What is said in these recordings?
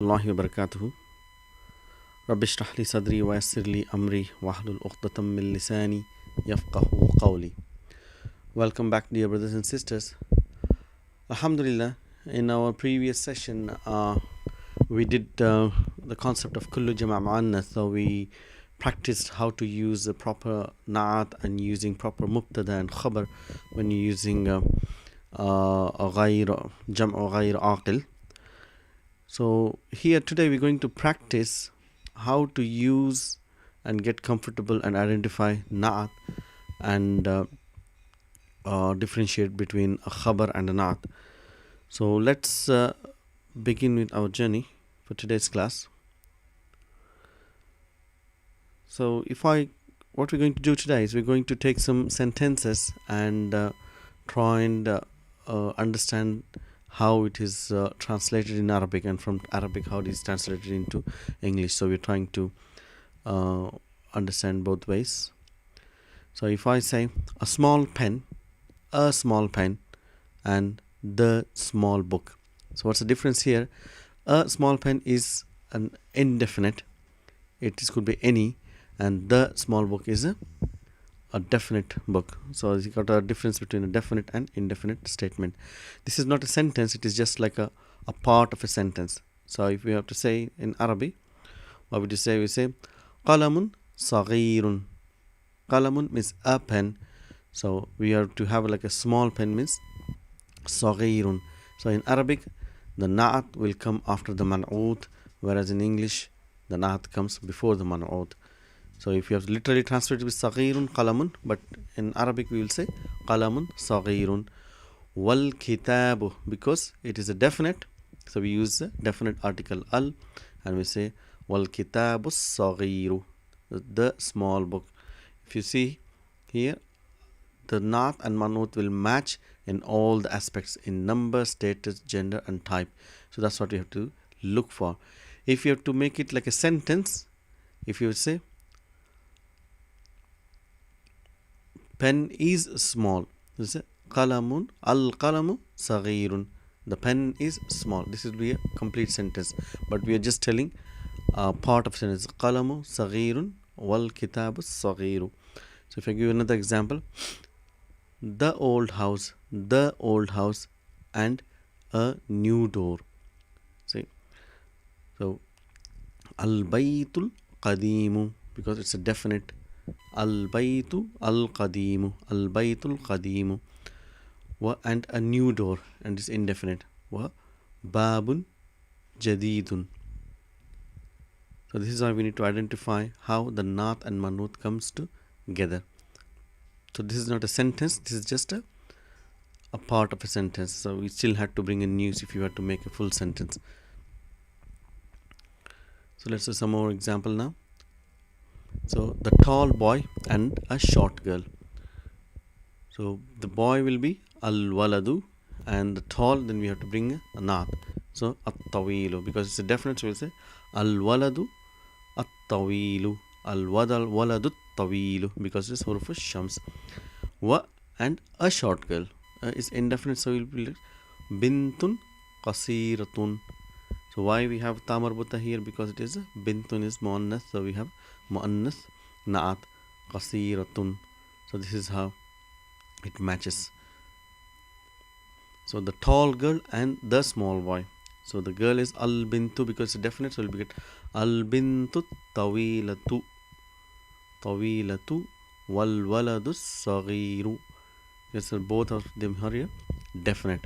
الله وبركاته. رب اشرح لي صدري ويسر لي أمري واحلل عقدة من لساني يفقه قولي. Welcome back, dear brothers and sisters. Alhamdulillah, in our previous session we did the concept of kullu jama' mu'annath. So we practiced how to use the proper na'at and using proper mubtada and khabar when you're using ghayr jam'u ghayr aqil. So here today we're going to practice how to use and get comfortable and identify na'at and differentiate between a khabar and a na'at. So let's begin with our journey for today's class. So what we're going to do today is we're going to take some sentences and try and understand how it is translated in Arabic, and from Arabic how it is translated into English. So we're trying to understand both ways. So if I say a small pen, and the small book. So what's the difference here? A small pen is an indefinite. Could be any, and the small book is a definite book. So you got a difference between a definite and indefinite statement. This is not a sentence, it is just like a part of a sentence. So if we have to say in Arabic, what would you say? We say qalamun saghirun. Qalamun means a pen. So we have to have like a small pen means saghirun. So in Arabic the na'at will come after the man'ut, whereas in English the na'at comes before the man'ut. So if you have literally translated with saghirun qalamun, but in Arabic we will say qalamun saghirun. Wal kitabu, because it is a definite, so we use the definite article al, and we say wal kitabu saghiru, the small book. If you see here, the na'at and man'ut will match in all the aspects, in number, status, gender and type. So that's what you have to look for. If you have to make it like a sentence, if you say pen is small, you say qalamun al qalamu saghirun, the pen is small. This will be a complete sentence, but we are just telling part of sentence. Qalamu saghirun wal kitabu saghiru. So if I give another example, the old house and a new door. See, so al baytul qadimu, because it's a definite. Al baytu al qadimu, al baytul qadimu. And a new door, and it's indefinite. Wa babun jadidun. So this is how we need to identify how the na'at and man'ut comes together. So this is not a sentence, this is just a part of a sentence. So we still had to bring in news if you had to make a full sentence. So let's do some more example now. So the tall boy and a short girl. So the boy will be al waladu, and the tall, then we have to bring a na'at. So at tawilu, because it's a definite, so we'll say al waladu at tawilu, al waladu tawilu, because it's huruf shams. Wa, and a short girl is indefinite, so we'll be bintun qasiratun. So why we have ta marbuta here? Because it is bintun is muannath, so we have muannath na'at qasiratun. So this is how it matches. So the tall girl and the small boy. So the girl is al bintu, because it's definite, so we'll get al bintu tawilatu wal waladu saghiru. Yes, so both of them are here definite.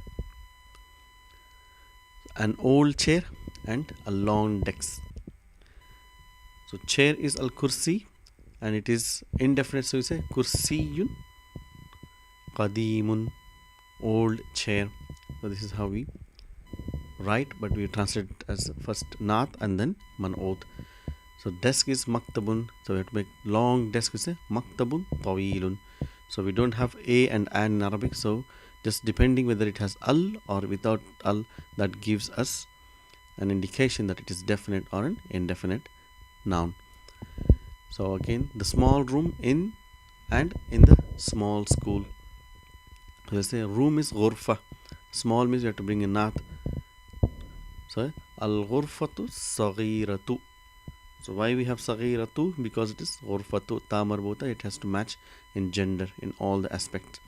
An old chair and a long desk. So chair is al kursi, and it is indefinite, so we say kursiyun qadimun, old chair. So this is how we write, but we translate it as first na'at and then man'ut. So desk is maktabun, so we have to make long desk, we say maktabun tawilun. So we don't have a and an in Arabic, so just depending whether it has al or without al, that gives us an indication that it is definite or an indefinite noun. So again, the small room in the small school. So let's say room is ghurfa. Small means you have to bring a na'at. So Al-ghurfatu saghiratu. So why we have saghiratu? Because it is ghurfatu ta marbuta. It has to match in gender in all the aspects.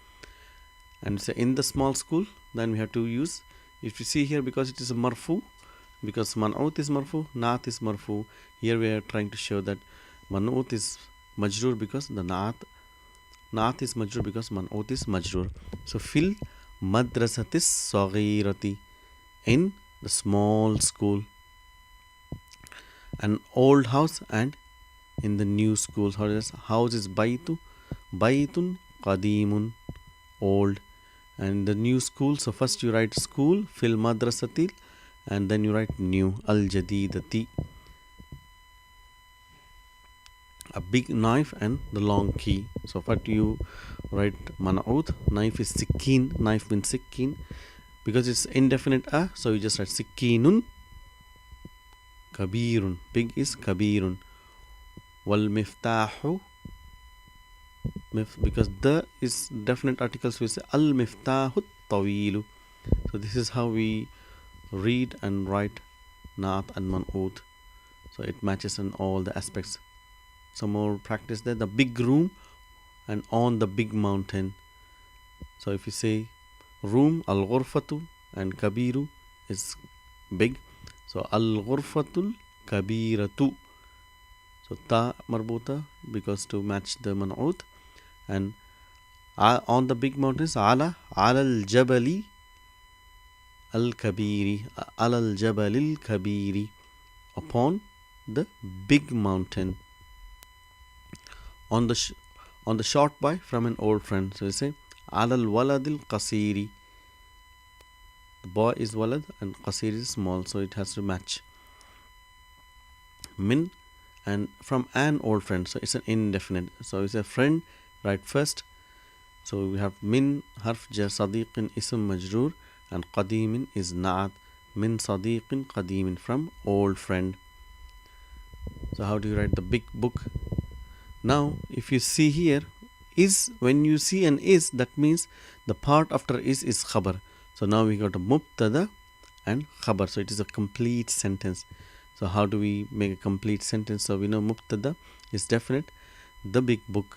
And say in the small school, then we have to use. If you see here, because it is a marfu, because man'ut is marfu, naat is marfu. Here we are trying to show that man'ut is majrur because the naat is majrur because man'ut is majrur. So fil madrasatis saghirati, in the small school. An old house and in the new school. House is baytu, baytun qadimun, old. And the new school, so first you write school, fil madrasatil, and then you write new, al jadidati. A big knife and the long key. So what you write man'ut, knife is sikkin, knife means sikkin. Because it's indefinite so you just write sikkinun kabirun, big is kabirun. Wal miftahu, because the is definite article, so we say al miftahu tawilu. So this is how we read and write naat and man'ut. So it matches in all the aspects. Some more practice there. The big room and on the big mountain. So if you say room, al ghurfatu, and kabiru is big. So al ghurfatul kabiratu. So ta marbuta because to match the man'ut. And on the big mountains, ala al jabali al kabiri, ala al jabalil kabiri, upon the big mountain. On the short boy from an old friend. So you say ala al waladil qasiri. The boy is walad and qasir is small, so it has to match. Min, and from an old friend, so it's an indefinite. So it's a friend, right first. So we have min harf jar, sadiqin ism majroor, and qadimin is naat, min sadiqin qadimin, from old friend. So how do you write the big book? Now if you see here, is, when you see an is, that means the part after is khabar. So now we got a mubtada and khabar, so it is a complete sentence. So how do we make a complete sentence? So we know mubtada is definite, the big book.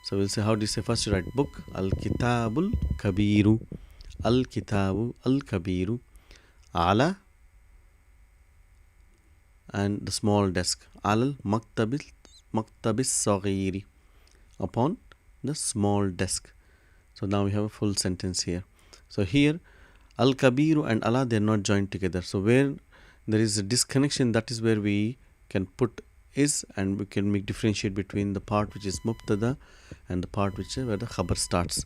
So we'll say, how do you say? First you write book, al kitabul kabiru, al kitabu al kabiru, ala, and the small desk, al maktabis saghiri, upon the small desk. So now we have a full sentence here. So here al kabiru and ala, they are not joined together. So where there is a disconnection, that is where we can put is, and we can make differentiate between the part which is mubtada and the part which where the khabar starts.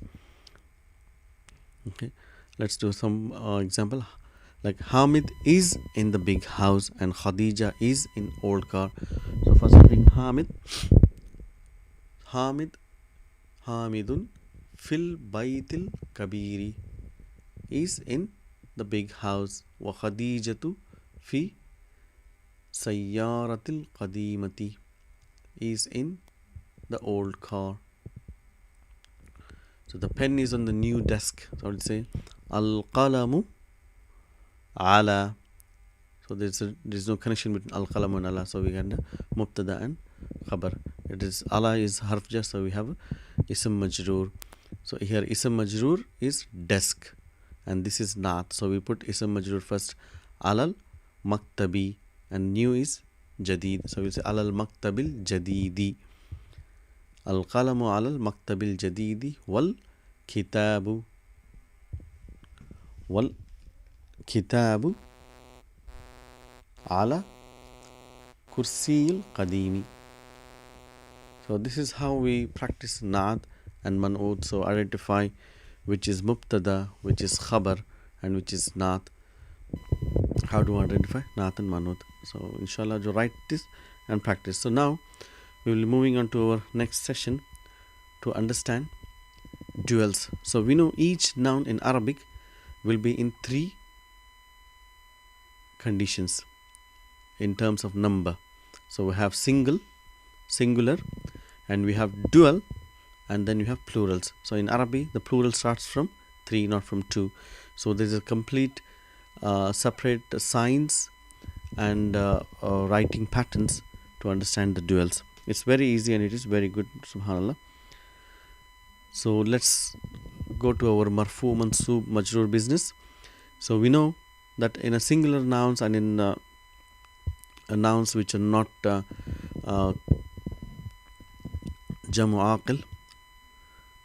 Okay, let's do some example. Like Hamid is in the big house and Khadija is in old car. So first we bring Hamid. Hamidun fil baytil kabiri, is in the big house. Wa Khadijatu fi sayyaratil qadimati, is in the old car. So the pen is on the new desk. So I would say al qalamu ala. So there's no connection between al qalam and ala. So we get mubtada and khabar. It is ala is harf jar, so we have ism majroor. So here ism majroor is desk, and this is naat. So we put ism majroor first, alal maktabi, and new is jadid. So we say alal maktabil jadidi, al qalamu alal maktabil jadidi, wal kitabu ala kursil qadimi. So this is how we practice naat and man'ut. So identify which is mubtada, which is khabar, and which is naat. How do I identify naat and man'ut? So inshallah, you write this and practice. So now we will be moving on to our next session to understand duals. So we know each noun in Arabic will be in 3 conditions in terms of number. So we have singular, and we have dual, and then we have plurals. So in Arabic, the plural starts from 3, not from 2. So there is a complete separate signs and writing patterns to understand the duals. It's very easy and it is very good, subhanallah. So let's go to our marfu, mansub, majroor business. So we know that in a singular nouns and in nouns which are not uh, jamu aqil,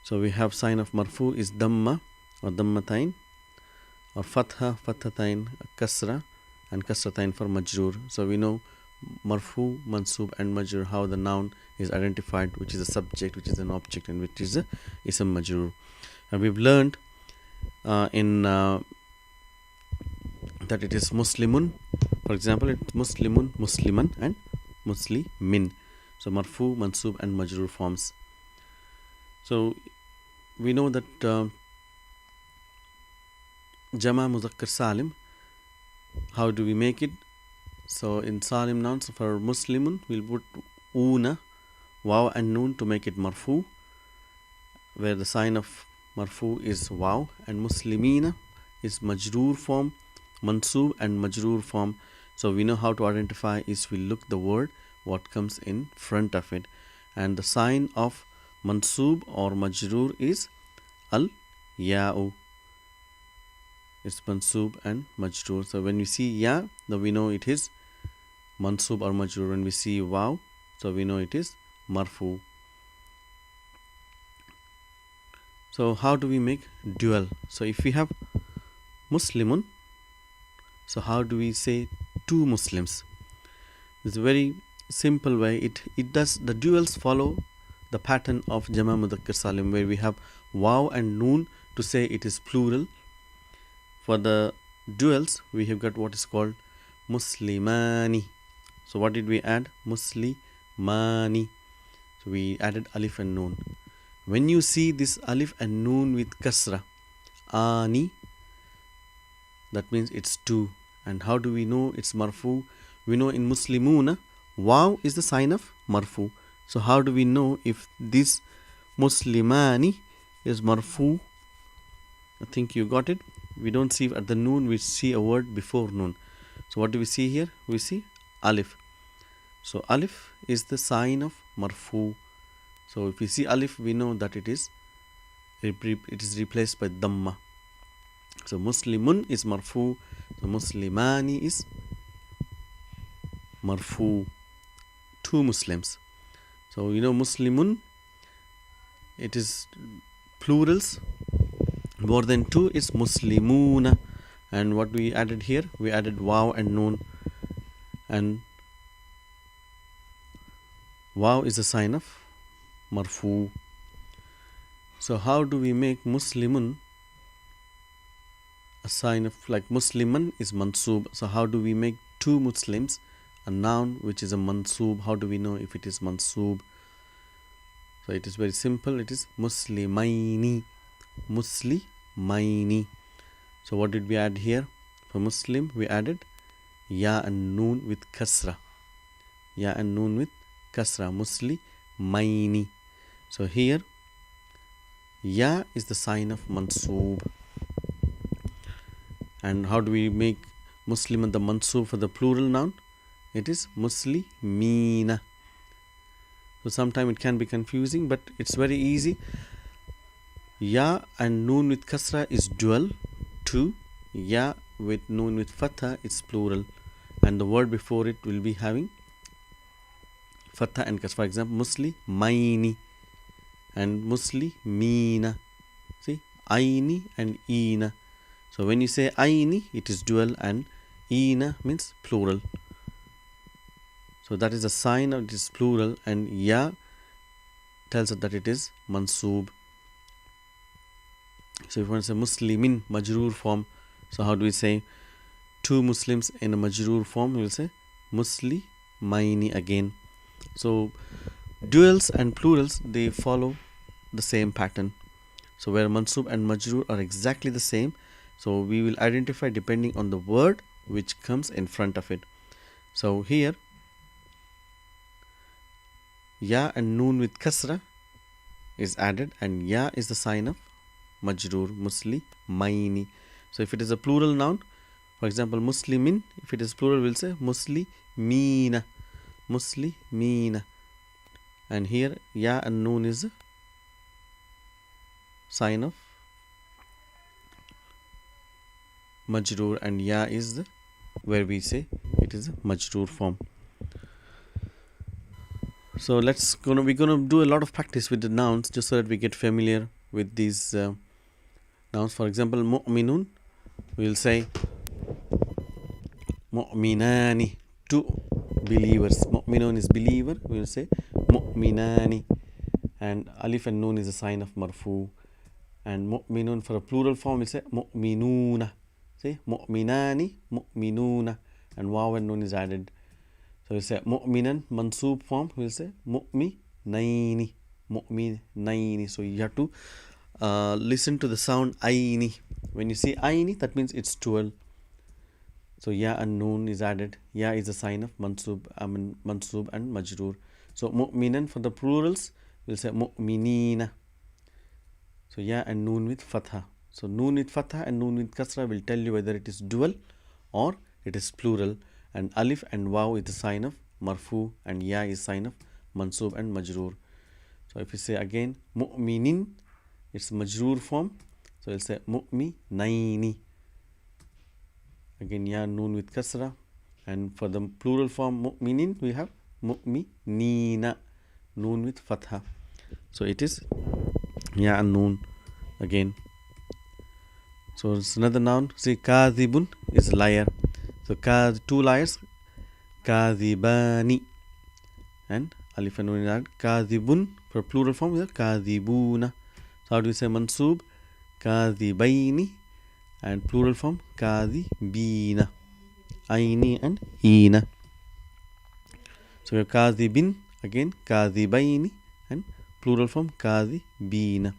so we have sign of marfu is damma or dammatain, or fatha, fathatain, kasra, and kasratain for majroor. So we know marfu, mansub, and majroor, how the noun is identified, which is a subject, which is an object, and which is a ism majroor. And we've learned in that it is muslimun. For example, it's muslimun, musliman, and muslimin. So marfu, mansub, and majroor forms. So we know that jama muzakkar salim, how do we make it? So in salim nouns, for muslimun we'll put una, waw and noon to make it marfu, where the sign of marfu is waw, and muslimina is majroor form, mansub and majroor form. So we know how to identify is we look the word what comes in front of it, and the sign of mansub or majroor is al ya'u. It's mansub and majroor. So when we see ya, then we know it is mansub or majroor. When we see waw, so we know it is marfu. So how do we make dual? So if we have muslimun, so how do we say two Muslims? It's a very simple way. It does, the duals follow the pattern of jama mudhakkar salim, where we have waw and noon to say it is plural. For the duals, we have got what is called muslimani. So what did we add? Muslimani. So we added alif and noon. When you see this alif and noon with kasra, ani, that means it's two. And how do we know it's marfu? We know in muslimuna, waw is the sign of marfu. So how do we know if this muslimani is marfu? I think you got it. We don't see at the noon, we see a word before noon. So what do we see here? We see alif. So alif is the sign of marfu. So if we see alif, we know that it is replaced by dhamma. So muslimun is marfu. So muslimani is marfu. Two Muslims. So you know muslimun, it is plurals. More than two is muslimuna. And what we added here? We added waw and noon. And waw is a sign of marfu. So how do we make muslimun a sign of, like musliman is mansub? So how do we make two Muslims a noun which is a mansub? How do we know if it is mansub? So it is very simple. It is muslimaini. Muslimaini. So what did we add here? For Muslim, we added ya and noon with kasra. Ya and noon with kasra. Muslimaini. So here, ya is the sign of mansub. And how do we make Muslim and the mansub for the plural noun? It is muslimina. So sometimes it can be confusing, but it's very easy. Ya and noon with kasra is dual, two. Ya with noon with fatha is plural, and the word before it will be having fatha and kasra. For example, muslimaini and muslimina. See, aini and ina. So when you say aini, it is dual, and ina means plural. So that is a sign of it is plural, and ya tells us that it is mansub. So if you want to say muslimin, majroor form, so how do we say two Muslims in a majroor form? We will say muslimaini again. So duals and plurals, they follow the same pattern. So where mansub and majroor are exactly the same, so we will identify depending on the word which comes in front of it. So here, ya and noon with kasra is added, and ya is the sign of majroor, muslimaini. So if it is a plural noun, For example, muslimin, if it is plural, we'll say muslimina, muslimina. And here ya and noon is a sign of majroor, and ya is the where we say it is a majroor form. So we're gonna do a lot of practice with the nouns just so that we get familiar with these nouns. For example, mu'minun, we'll say mu'minani, two believers. Mu'minun is believer, we'll say mu'minani. And alif and noon is a sign of marfu. And mu'minun for a plural form, we'll say mu'minuna. Say mu'minani, mu'minuna. And waw and noon is added. So we say mu'minan, mansoob form, we'll say mu'minaini, mu'minaini. So you have to listen to the sound aini. When you see aini, that means it's 12. So ya and noon is added. Ya is a sign of mansoob and majroor. So mu'minan for the plurals, we'll say mu'minina. So ya and noon with fatha. So noon with fatha and noon with kasra will tell you whether it is dual or it is plural. And alif and waw is the sign of marfu, and ya is sign of mansoob and majroor. So if you say again mu'minin, it's majroor form. So we'll say mu'minaini. Again ya noon with kasra. And for the plural form mu'minin, we have mu'minina, noon with fatha. So it is ya and noon again. So it's another noun. See, kadhibun is liar. So two liars, kadhibani. And alif and noon is added. Kadhibun for plural form is kadhibuna. So how do we say mansoob? Kadhibaini. And plural form kadhibina. Aini and ina. So we have kadhibin, again kadhibaini, and plural form kadhibina.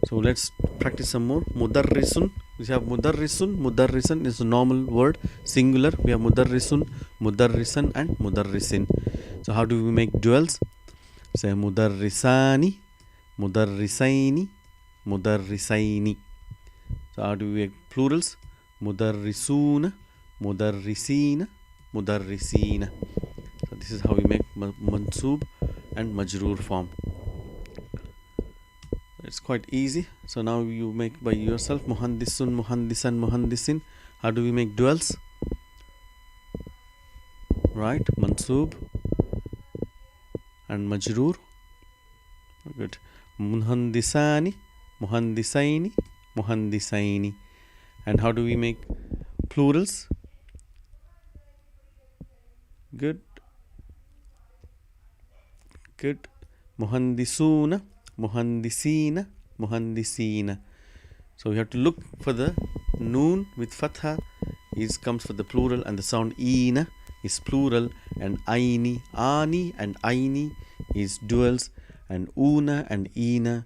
So let's practice some more. Mudarrisun. We have mudarrisun. Mudarrisan is a normal word, singular. We have mudarrisun, mudarrisan, and mudarrisin. So how do we make duals? Say mudarrisani, mudarrisaini, mudarrisaini. So how do we make plurals? Mudarrisuna, mudarrisina, mudarrisina. So this is how we make mansoob and majroor form. It's quite easy. So now you make by yourself muhandisun, muhandisan, muhandisin. How do we make duals? Right, mansoob and majroor. Good. Muhandisani, muhandisaini, muhandisaini. And how do we make plurals? Good. Good. Muhandisuna, muhandisina, muhandisina. So we have to look for the noon with fatha comes for the plural, and the sound ina is plural, and aini, ani and aini is duals, and una and ina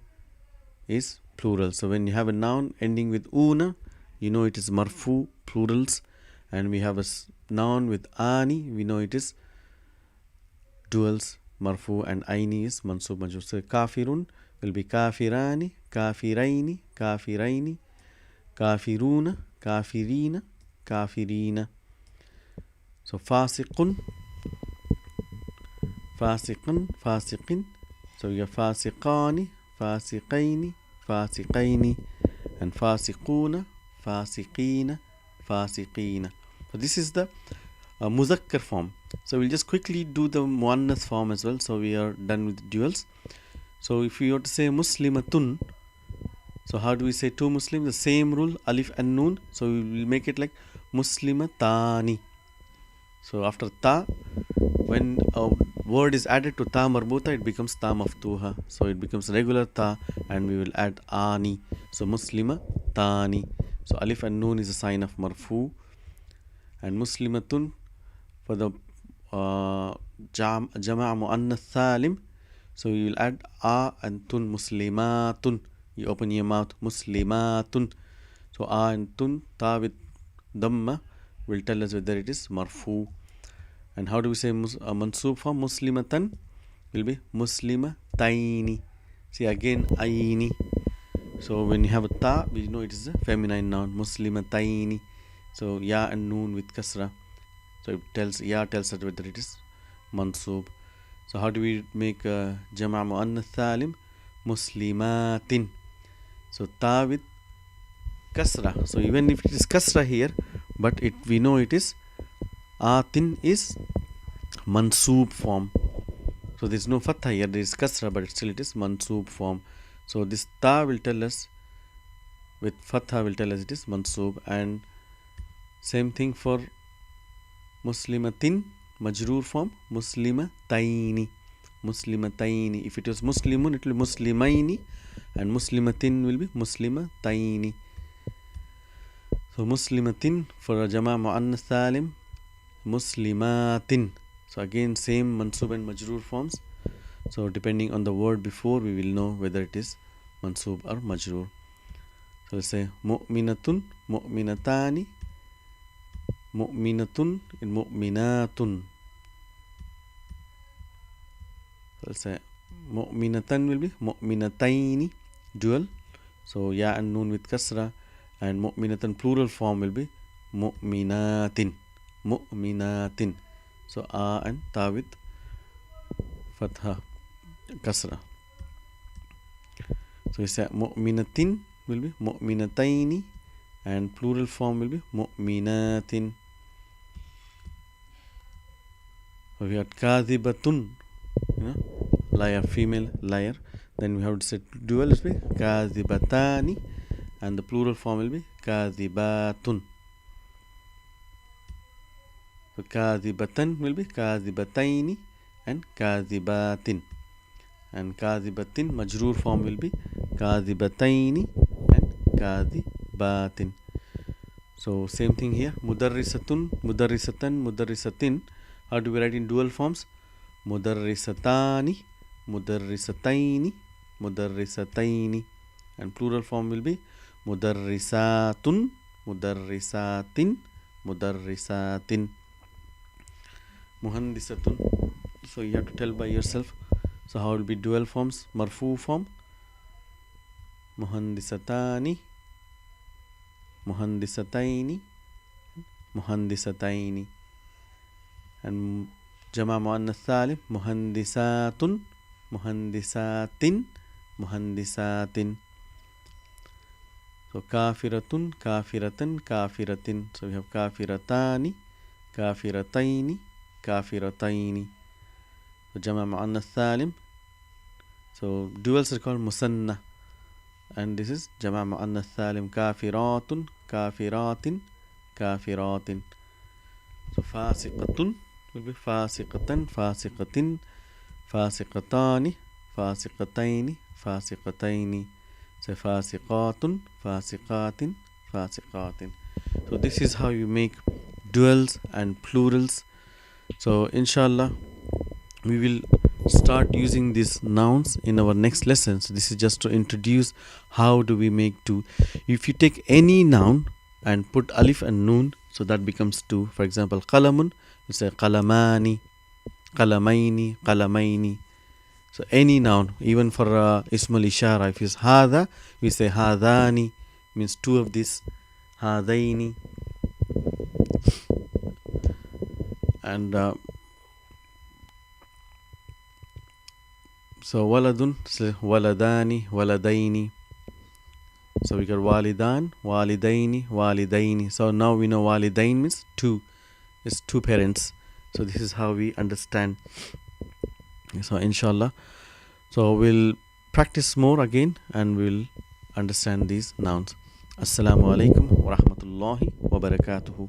is plural. So when you have a noun ending with una, you know it is marfu, plurals, and we have a noun with ani, we know it is duals, marfu, and aini is mansub majroor. So kafirun will be kafirani, kafiraini, kafiraini, kafiruna, kafirina, kafirina. So fasiqun, fasiqun, fasiqin. So you have fasiqani, fasiqaini, fasiqaini, and fasiquna, fasiqina, fasiqina. So this is the muzakkar form. So we'll just quickly do the muannath form as well. So we are done with duals. So if we were to say muslimatun, so how do we say two Muslims? The same rule, alif and noon. So we will make it like muslimatani. So after ta, when a word is added to ta marbuta, it becomes ta maftuha. So it becomes regular ta, and we will add ani. So muslimatani. So alif and noon is a sign of marfu. And muslimatun for the jama' mu'annath thalim. So you will add a and tun, muslimatun. You open your mouth, muslimatun. So a and tun, ta with dhamma will tell us whether it is marfu. And how do we say mansoob form? Muslimatan will be muslimataini. See again, aini. So when you have a ta, we know it is a feminine noun, muslimataini. So ya and noon with kasra. So it tells ya tells us whether it is mansub. So how do we make jama' muannath salim? Muslimatin. So ta with kasra. So even if it is kasra here, but we know it is atin is mansub form. So there is no fatha here, there is kasra, but still it is mansub form. So this ta will tell us, with fatha will tell us it is mansub. And same thing for muslimatin, majroor form, muslimataini. Muslimataini. If it was muslimun, it will be muslimaini, and muslimatin will be muslimataini. So muslimatin for jama' muannath salim, muslimatin. So again same mansub and majroor forms. So depending on the word before, we will know whether it is mansub or majroor. So let's say mu'minatun, mu'minatani, mu'minatun and mu'minatun. So let's say mu'minatan will be mu'minataini, dual. So ya and noon with kasra, and mu'minatan plural form will be mu'minatin, mu'minatin. So a and ta with fatha, kasra. So we say mu'minatin will be mu'minataini, and plural form will be mu'minatin. So we had kadhibatun, liar, female liar. Then we have to say dual will be kadhibatani, and the plural form will be kadhibatun. So kadhibatan will be kadhibataini and kadhibatin, and kadhibatin majroor form will be kadhibataini and kadhibatin. So same thing here, mudarrisatun, mudarrisatan, mudarrisatin. How do we write in dual forms? Mudarrisatani, mudarrisataini, mudarrisataini, and plural form will be mudarrisatun, mudarrisatin, mudarrisatin. Muhandisatun. So you have to tell by yourself. So how will be dual forms? Marfu form, muhandisatani, muhandisataini, muhandisataini, and jama' muannath salim, muhandisatun, muhandisatin, muhandisatin. So kafiratun, kafiratan, kafiratin. So we have kafiratani, kafirataini, kafirataini. So jama' muannath salim. So duals are called musanna, and this is jama' muannath salim, kafiratun, kafiratin, kafiratin. So fasiqatun will be fasiqatan, fasiqatin, fasiqatani, fasiqataini, fasiqataini. So fasiqatun, fasiqatin, fasiqatin. So this is how you make duals and plurals. So inshallah we will start using these nouns in our next lesson. So this is just to introduce how do we make two. If you take any noun and put alif and noon, so that becomes two. For example, qalamun, you say qalamani, qalamaini, qalamaini. So any noun, even for ismul ishara, if it's hadha, we say hadani, means two of these, hadaini. And so waladun, so waladani, waladaini. So we got walidan, walidaini, walidaini. So now we know walidain means two. It's two parents. So this is how we understand. So inshallah, so we'll practice more again and we'll understand these nouns. Assalamu alaikum wa rahmatullahi wa barakatuhu.